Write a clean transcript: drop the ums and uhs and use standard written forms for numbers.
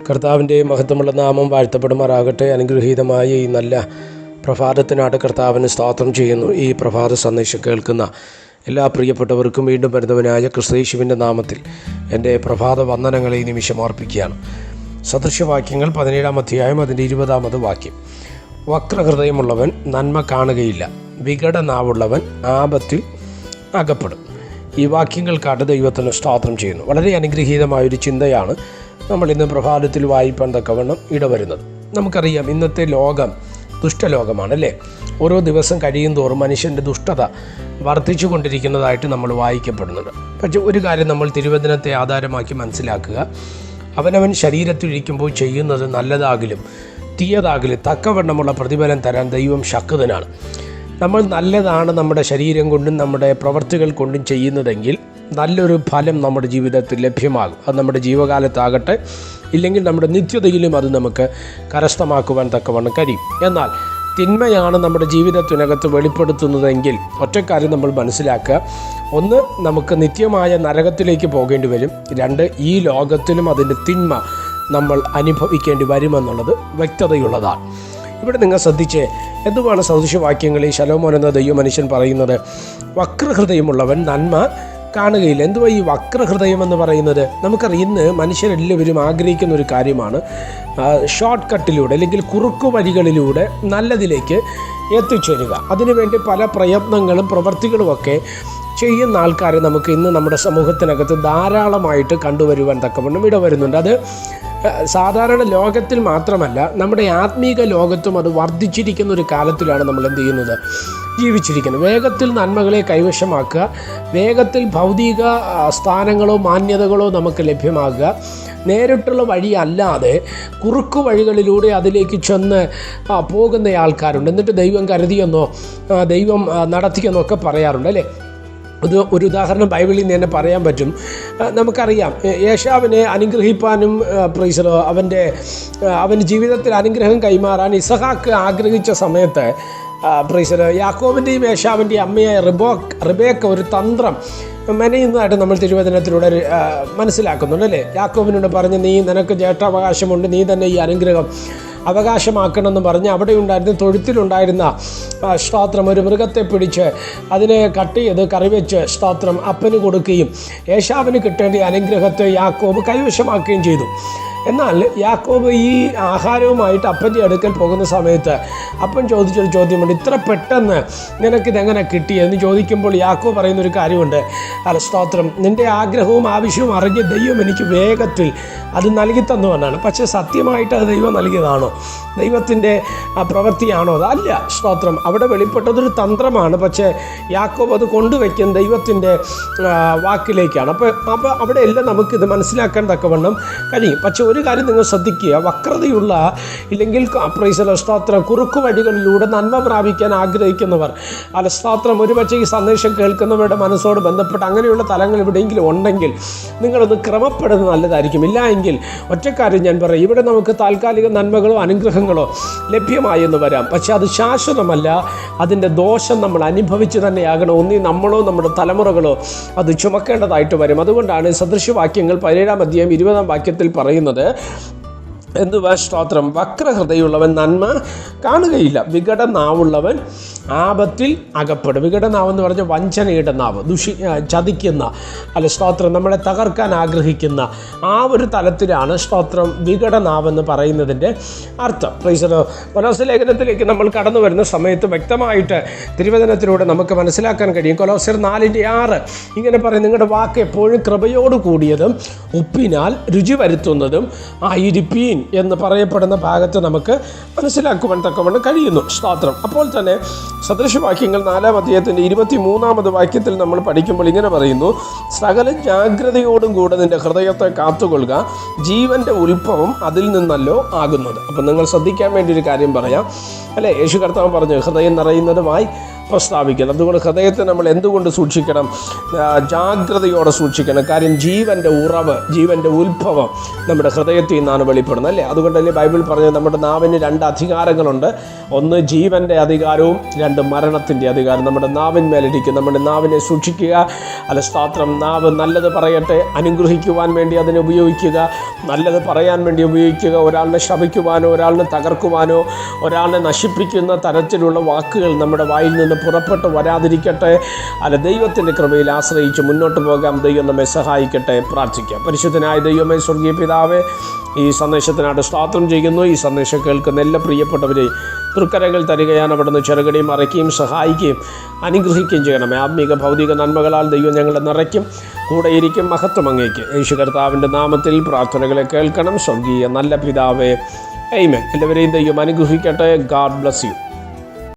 കർത്താവിൻ്റെ മഹത്വമുള്ള നാമം വാഴ്ത്തപ്പെടുമാറാകട്ടെ. അനുഗ്രഹീതമായ ഈ നല്ല പ്രഭാതത്തിനായിട്ട് കർത്താവിന് സ്തോത്രം ചെയ്യുന്നു. ഈ പ്രഭാത സന്ദേശം കേൾക്കുന്ന എല്ലാ പ്രിയപ്പെട്ടവർക്കും വീണ്ടും വരുന്നവനായ ക്രിസ്തയേശുവിൻ്റെ നാമത്തിൽ എൻ്റെ പ്രഭാത വന്ദനങ്ങളെ ഈ നിമിഷം അർപ്പിക്കുകയാണ്. സദൃശവാക്യങ്ങൾ 17-ാം അധ്യായം അതിൻ്റെ 20-ാമത് വാക്യം. വക്രഹൃദയമുള്ളവൻ നന്മ കാണുകയില്ല, വികടനാവുള്ളവൻ ആപത്തിൽ അകപ്പെടും. ഈ വാക്യങ്ങൾക്കാട്ട് ദൈവത്തിന് സ്തോത്രം ചെയ്യുന്നു. വളരെ അനുഗ്രഹീതമായൊരു ചിന്തയാണ് നമ്മൾ ഇന്ന് പ്രഭാതത്തിൽ വായിപ്പാൻ തക്കവണ്ണം ഇടവരുന്നത്. നമുക്കറിയാം, ഇന്നത്തെ ലോകം ദുഷ്ടലോകമാണ് അല്ലേ. ഓരോ ദിവസം കഴിയും തോറും മനുഷ്യൻ്റെ ദുഷ്ടത വർദ്ധിച്ചു കൊണ്ടിരിക്കുന്നതായിട്ട് നമ്മൾ വായിക്കപ്പെടുന്നുണ്ട്. പക്ഷേ ഒരു കാര്യം നമ്മൾ തിരുവചനത്തെ ആധാരമാക്കി മനസ്സിലാക്കുക, അവനവൻ ശരീരത്തിലിരിക്കുമ്പോൾ ചെയ്യുന്നത് നല്ലതാകിലും തീയതാകിലും തക്കവണ്ണമുള്ള പ്രതിഫലം തരാൻ ദൈവം ശക്തനാണ്. നമ്മൾ നല്ലതാണ് നമ്മുടെ ശരീരം കൊണ്ടും നമ്മുടെ പ്രവൃത്തികൾ കൊണ്ടും ചെയ്യുന്നതെങ്കിൽ നല്ലൊരു ഫലം നമ്മുടെ ജീവിതത്തിൽ ലഭ്യമാകും. അത് നമ്മുടെ ജീവകാലത്താകട്ടെ, ഇല്ലെങ്കിൽ നമ്മുടെ നിത്യതയിലും അത് നമുക്ക് കരസ്ഥമാക്കുവാൻ തക്കവണ്ണം കഴിയും. എന്നാൽ തിന്മയാണ് നമ്മുടെ ജീവിതത്തിനകത്ത് വെളിപ്പെടുത്തുന്നതെങ്കിൽ ഒറ്റക്കാര്യം നമ്മൾ മനസ്സിലാക്കുക, ഒന്ന്, നമുക്ക് നിത്യമായ നരകത്തിലേക്ക് പോകേണ്ടി വരും. രണ്ട്, ഈ ലോകത്തിലും അതിൻ്റെ തിന്മ നമ്മൾ അനുഭവിക്കേണ്ടി വരുമെന്നുള്ളത് വ്യക്തതയുള്ളതാണ്. ഇവിടെ നിങ്ങൾ ശ്രദ്ധിച്ച് എന്തുവാണ് സദൃശവാക്യങ്ങളിൽ ശലോമോൻ എന്ന ദൈവമനുഷ്യൻ പറയുന്നത്? വക്രഹൃദയമുള്ളവൻ നന്മ കാണുകയില്ല. എന്തുവാ ഈ വക്രഹൃദയം എന്ന് പറയുന്നത്? നമുക്കറിയാം, ഇന്ന് മനുഷ്യരെല്ലാവരും ആഗ്രഹിക്കുന്ന ഒരു കാര്യമാണ് ഷോർട്ട് കട്ടിലൂടെ അല്ലെങ്കിൽ കുറുക്കു വഴികളിലൂടെ നല്ലതിലേക്ക് എത്തിച്ചേരുക. അതിനുവേണ്ടി പല പ്രയത്നങ്ങളും പ്രവൃത്തികളുമൊക്കെ ചെയ്യുന്ന ആൾക്കാരെ നമുക്ക് ഇന്ന് നമ്മുടെ സമൂഹത്തിനകത്ത് ധാരാളമായിട്ട് കണ്ടുവരുവാൻ തക്കവണ്ണം ഇടവരുന്നുണ്ട്. അത് സാധാരണ ലോകത്തിൽ മാത്രമല്ല, നമ്മുടെ ആത്മീക ലോകത്തും അത് വർദ്ധിച്ചിരിക്കുന്ന ഒരു കാലത്തിലാണ് നമ്മൾ എന്ത് ചെയ്യുന്നത്, ജീവിച്ചിരിക്കുന്നത്. വേഗത്തിൽ നന്മകളെ കൈവശമാക്കുക, വേഗത്തിൽ ഭൗതിക സ്ഥാനങ്ങളോ മാന്യതകളോ നമുക്ക് ലഭ്യമാകുക, നേരിട്ടുള്ള വഴി അല്ലാതെ കുറുക്കു വഴികളിലൂടെ അതിലേക്ക് ചെന്ന് പോകുന്ന ആൾക്കാരുണ്ട്. എന്നിട്ട് ദൈവം കരുതിയെന്നോ ദൈവം നടത്തിയെന്നോ ഒക്കെ പറയാറുണ്ട് അല്ലേ. ഒരു ഉദാഹരണം ബൈബിളിൽ നിന്ന് തന്നെ പറയാൻ പറ്റും. നമുക്കറിയാം, ഏശാവിനെ അനുഗ്രഹിപ്പാനും അവൻ്റെ ജീവിതത്തിൽ അനുഗ്രഹം കൈമാറാൻ ഇസഹാക്ക് ആഗ്രഹിച്ച സമയത്ത് യാക്കോബിൻ്റെയും ഏശാവിൻ്റെയും അമ്മയായ റിബേക്ക ഒരു തന്ത്രം മെനയുന്നതായിട്ട് നമ്മൾ തിരുവചനത്തിലൂടെ മനസ്സിലാക്കുന്നുണ്ട് അല്ലേ. യാക്കോബിനോട് പറഞ്ഞ്, നിനക്ക് ജ്യേഷ്ഠാവകാശമുണ്ട്, നീ തന്നെ ഈ അനുഗ്രഹം അവകാശമാക്കണമെന്ന് പറഞ്ഞ് അവിടെ ഉണ്ടായിരുന്ന തൊഴുത്തിലുണ്ടായിരുന്ന സ്തോത്രം ഒരു മൃഗത്തെ പിടിച്ച് അതിനെ കട്ട് ചെയ്ത് കറിവെച്ച് സ്തോത്രം അപ്പന് കൊടുക്കുകയും ഏശാവിന് കിട്ടേണ്ട അനുഗ്രഹത്തെ യാക്കോബ് കൈവശമാക്കുകയും ചെയ്തു. എന്നാൽ യാക്കോബ് ഈ ആഹാരവുമായിട്ട് അപ്പൻ്റെ അടുക്കൽ പോകുന്ന സമയത്ത് അപ്പൻ ചോദിച്ചൊരു ചോദ്യമുണ്ട്, ഇത്ര പെട്ടെന്ന് നിനക്കിതെങ്ങനെ കിട്ടിയെന്ന് ചോദിക്കുമ്പോൾ യാക്കോബ് പറയുന്നൊരു കാര്യമുണ്ട്, സ്തോത്രം, നിൻ്റെ ആഗ്രഹവും ആവശ്യവും അറിഞ്ഞ് ദൈവം എനിക്ക് വേഗത്തിൽ അത് നൽകി തന്നുവെന്നാണ്. പക്ഷേ സത്യമായിട്ട് അത് ദൈവം നൽകിയതാണോ, ദൈവത്തിൻ്റെ പ്രവൃത്തിയാണോ? അതല്ല. സ്തോത്രം, അവിടെ വെളിപ്പെട്ടതൊരു തന്ത്രമാണ്. പക്ഷേ യാക്കോബ് അത് കൊണ്ടുവയ്ക്കും ദൈവത്തിൻ്റെ വാക്കിലേക്കാണ്. അപ്പോൾ അവിടെ എല്ലാം നമുക്കിത് മനസ്സിലാക്കാൻ തക്കവണ്ണം കഴിയും. പക്ഷേ ഒരു കാര്യം നിങ്ങൾ ശ്രദ്ധിക്കുക, വക്രതയുള്ള ഇല്ലെങ്കിൽ സ്തോത്രം കുറുക്കു വഴികളിലൂടെ നന്മ പ്രാപിക്കാൻ ആഗ്രഹിക്കുന്നവർ, സ്തോത്രം, ഒരുപക്ഷെ ഈ സന്ദേശം കേൾക്കുന്നവരുടെ മനസ്സോട് ബന്ധപ്പെട്ട് അങ്ങനെയുള്ള തലങ്ങൾ എവിടെയെങ്കിലും ഉണ്ടെങ്കിൽ നിങ്ങളത് ക്രമപ്പെടുന്നത് നല്ലതായിരിക്കും. ഇല്ല എങ്കിൽ ഒറ്റക്കാര്യം ഞാൻ പറയും, ഇവിടെ നമുക്ക് താൽക്കാലിക നന്മകളോ അനുഗ്രഹങ്ങളോ ലഭ്യമായെന്ന് വരാം, പക്ഷെ അത് ശാശ്വതമല്ല. അതിൻ്റെ ദോഷം നമ്മൾ അനുഭവിച്ച് തന്നെയാകണം. ഒന്നീ നമ്മളോ നമ്മുടെ തലമുറകളോ അത് ചുമക്കേണ്ടതായിട്ട് വരും. അതുകൊണ്ടാണ് സദൃശവാക്യങ്ങൾ 17-ാം അധ്യായം 20-ാം വാക്യത്തിൽ പറയുന്നത്, എന്തുവാ? സ്തോത്രം, വക്രഹൃദയമുള്ളവൻ നന്മ കാണുകയില്ല, വികടനാവുള്ളവൻ ആപത്തിൽ അകപ്പെടും. വികടനാവെന്ന് പറഞ്ഞ വഞ്ചനയുടെ നാവ്, ചതിക്കുന്ന സ്തോത്രം, നമ്മളെ തകർക്കാൻ ആഗ്രഹിക്കുന്ന ആ ഒരു തലത്തിലാണ് സ്തോത്രം വികടനാവെന്ന് പറയുന്നതിൻ്റെ അർത്ഥം. കൊലോസ്യ ലേഖനത്തിലേക്ക് നമ്മൾ കടന്നു വരുന്ന സമയത്ത് വ്യക്തമായിട്ട് തിരുവചനത്തിലൂടെ നമുക്ക് മനസ്സിലാക്കാൻ കഴിയും. കൊലോസ്യർ 4:6 ഇങ്ങനെ പറയും, നിങ്ങളുടെ വാക്ക് എപ്പോഴും കൃപയോട് കൂടിയതും ഉപ്പിനാൽ രുചി വരുത്തുന്നതും ആയിരിപ്പീൻ എന്ന് പറയപ്പെടുന്ന ഭാഗത്ത് നമുക്ക് മനസ്സിലാക്കുവാൻ തക്കവണ്ണം കഴിയുന്നു. സ്തോത്രം. അപ്പോൾ തന്നെ സദൃശവാക്യങ്ങൾ 4-ാം അധ്യായത്തിൻ്റെ 23-ാമത് വാക്യത്തിൽ നമ്മൾ പഠിക്കുമ്പോൾ ഇങ്ങനെ പറയുന്നു, സകല ജാഗ്രതയോടും കൂടെ നിൻ്റെ ഹൃദയത്തെ കാത്തുകൊള്ളുക, ജീവൻ്റെ ഉത്ഭവം അതിൽ നിന്നല്ലോ ആകുന്നത്. അപ്പം നിങ്ങൾ ശ്രദ്ധിക്കാൻ വേണ്ടി ഒരു കാര്യം പറയാം അല്ലേ. യേശു കർത്താവ് പറഞ്ഞു, ഹൃദയം നിറയുന്നതുമായി പ്രസ്താവിക്കുന്നത്. അതുകൊണ്ട് ഹൃദയത്തെ നമ്മൾ എന്തുകൊണ്ട് സൂക്ഷിക്കണം? ജാഗ്രതയോടെ സൂക്ഷിക്കണം. കാര്യം ജീവൻ്റെ ഉറവ്, ജീവൻ്റെ ഉത്ഭവം നമ്മുടെ ഹൃദയത്തിൽ നിന്നാണ് വെളിപ്പെടുന്നത്, അല്ലേ? അതുകൊണ്ടല്ലേ ബൈബിൾ പറഞ്ഞത് നമ്മുടെ നാവിന് 2 അധികാരങ്ങളുണ്ട്. ഒന്ന് ജീവൻ്റെ അധികാരവും, 2 മരണത്തിൻ്റെ അധികാരം. നമ്മുടെ നാവിന്മേലിരിക്കും. നമ്മുടെ നാവിനെ സൂക്ഷിക്കുക. അല്ല, സ്തോത്രം. നാവ് നല്ലത് പറയട്ടെ, അനുഗ്രഹിക്കുവാൻ വേണ്ടി അതിനെ ഉപയോഗിക്കുക, നല്ലത് പറയാൻ വേണ്ടി ഉപയോഗിക്കുക. ഒരാളിനെ ശപിക്കുവാനോ ഒരാളിനെ തകർക്കുവാനോ ഒരാളിനെ നശിപ്പിക്കുന്ന തരത്തിലുള്ള വാക്കുകൾ നമ്മുടെ വായിൽ നിന്ന് പുറപ്പെട്ട് വരാതിരിക്കട്ടെ. അല്ല, ദൈവത്തിൻ്റെ കൃപയിൽ ആശ്രയിച്ച് മുന്നോട്ട് പോകാം. ദൈവം നമ്മെ സഹായിക്കട്ടെ. പ്രാർത്ഥിക്കാം. പരിശുദ്ധനായ ദൈവമേ, സ്വർഗീയ പിതാവേ, ഈ സന്ദേശത്തിനായിട്ട് സ്തോത്രം ചെയ്യുന്നു. ഈ സന്ദേശം കേൾക്കുന്ന എല്ലാ പ്രിയപ്പെട്ടവരെയും തൃക്കരങ്ങൾ തരികയാണ്. അവിടുന്ന് ചെറുകടിയും മറയ്ക്കുകയും സഹായിക്കുകയും അനുഗ്രഹിക്കുകയും ചെയ്യണമേ. ആത്മീക ഭൗതിക നന്മകളാൽ ദൈവം ഞങ്ങളെ നിറയ്ക്കും, കൂടെയിരിക്കും. മഹത്വം അങ്ങേക്ക്. യേശു കർത്താവിൻ്റെ നാമത്തിൽ പ്രാർത്ഥനകളെ കേൾക്കണം. സ്വർഗീയ നല്ല പിതാവേ, ആമേൻ. എല്ലാവരെയും ദൈവം അനുഗ്രഹിക്കട്ടെ. God bless you.